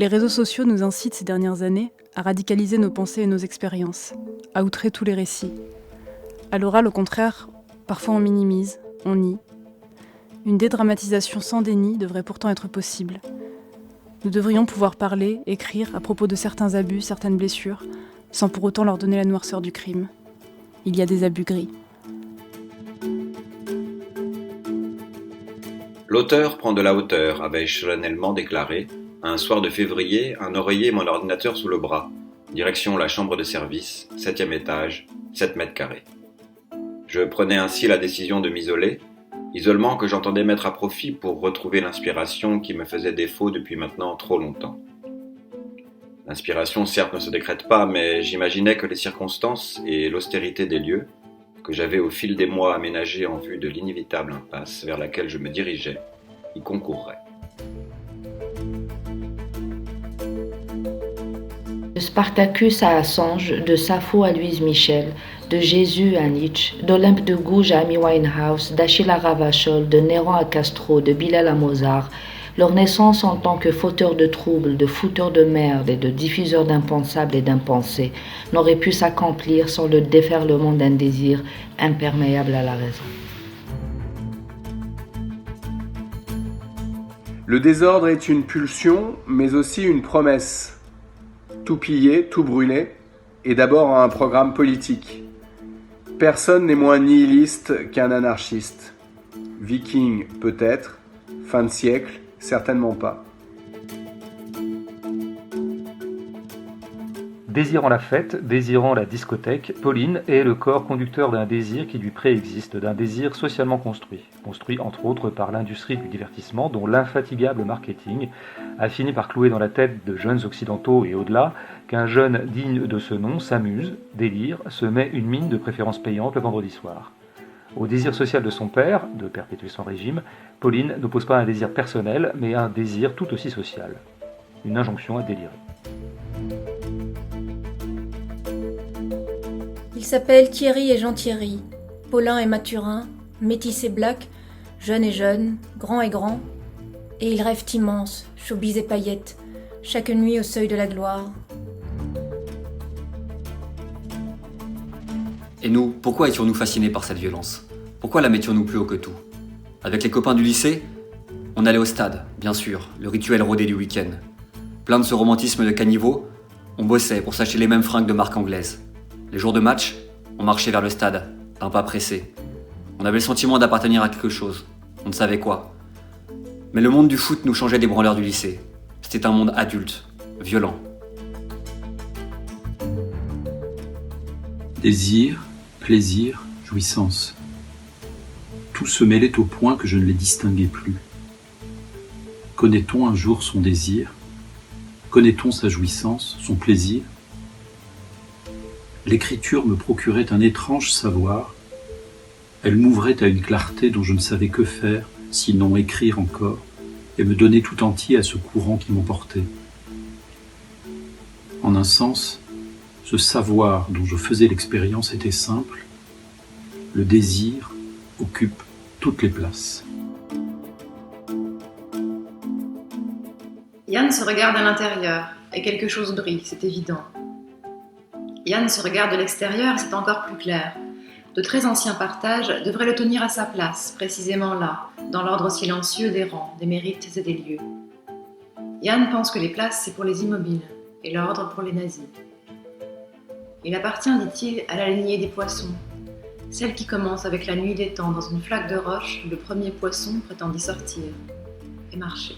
Les réseaux sociaux nous incitent ces dernières années à radicaliser nos pensées et nos expériences, à outrer tous les récits. À l'oral, au contraire, parfois on minimise, on nie. Une dédramatisation sans déni devrait pourtant être possible. Nous devrions pouvoir parler, écrire à propos de certains abus, certaines blessures, sans pour autant leur donner la noirceur du crime. Il y a des abus gris. L'auteur prend de la hauteur, avait-je solennellement déclaré, un soir de février, un oreiller et mon ordinateur sous le bras. Direction la chambre de service, 7e étage, 7 mètres carrés. Je prenais ainsi la décision de m'isoler, isolement que j'entendais mettre à profit pour retrouver l'inspiration qui me faisait défaut depuis maintenant trop longtemps. L'inspiration certes ne se décrète pas, mais j'imaginais que les circonstances et l'austérité des lieux, que j'avais au fil des mois aménagés en vue de l'inévitable impasse vers laquelle je me dirigeais, y concourraient. De Spartacus à Assange, de Sappho à Louise Michel, de Jésus à Nietzsche, d'Olympe de Gouges à Amy Winehouse, d'Achille à Ravachol, de Néron à Castro, de Bilal à Mozart, leur naissance en tant que fauteurs de troubles, de fouteurs de merde et de diffuseurs d'impensables et d'impensés n'aurait pu s'accomplir sans le déferlement d'un désir imperméable à la raison. Le désordre est une pulsion, mais aussi une promesse. Tout piller, tout brûler, est d'abord un programme politique. Personne n'est moins nihiliste qu'un anarchiste. Viking peut-être, fin de siècle, certainement pas. Désirant la fête, désirant la discothèque, Pauline est le corps conducteur d'un désir qui lui préexiste, d'un désir socialement construit entre autres par l'industrie du divertissement dont l'infatigable marketing a fini par clouer dans la tête de jeunes occidentaux et au-delà qu'un jeune digne de ce nom s'amuse, délire, se met une mine de préférence payante le vendredi soir. Au désir social de son père, de perpétuer son régime, Pauline n'oppose pas un désir personnel, mais un désir tout aussi social. Une injonction à délirer. Ils s'appellent Thierry et Jean-Thierry, Paulin et Mathurin, métis et black, jeune et jeune, grand et grand, et ils rêvent immenses, showbiz et paillettes, chaque nuit au seuil de la gloire. Et nous, pourquoi étions-nous fascinés par cette violence ? Pourquoi la mettions-nous plus haut que tout ? Avec les copains du lycée, on allait au stade, bien sûr, le rituel rodé du week-end. Plein de ce romantisme de caniveau, on bossait pour s'acheter les mêmes fringues de marque anglaise. Les jours de match, on marchait vers le stade, un pas pressé. On avait le sentiment d'appartenir à quelque chose, on ne savait quoi. Mais le monde du foot nous changeait des branleurs du lycée. C'était un monde adulte, violent. Désir, plaisir, jouissance. Tout se mêlait au point que je ne les distinguais plus. Connaît-on un jour son désir ? Connaît-on sa jouissance, son plaisir ? L'écriture me procurait un étrange savoir. Elle m'ouvrait à une clarté dont je ne savais que faire, sinon écrire encore, et me donnait tout entier à ce courant qui m'emportait. En un sens, ce savoir dont je faisais l'expérience était simple. Le désir occupe toutes les places. Yann se regarde à l'intérieur, et quelque chose brille, c'est évident. Yann se regarde de l'extérieur, c'est encore plus clair. De très anciens partages devraient le tenir à sa place, précisément là, dans l'ordre silencieux des rangs, des mérites et des lieux. Yann pense que les places, c'est pour les immobiles, et l'ordre pour les nazis. Il appartient, dit-il, à la lignée des poissons, celle qui commence avec la nuit des temps dans une flaque de roche où le premier poisson prétendit sortir et marcher.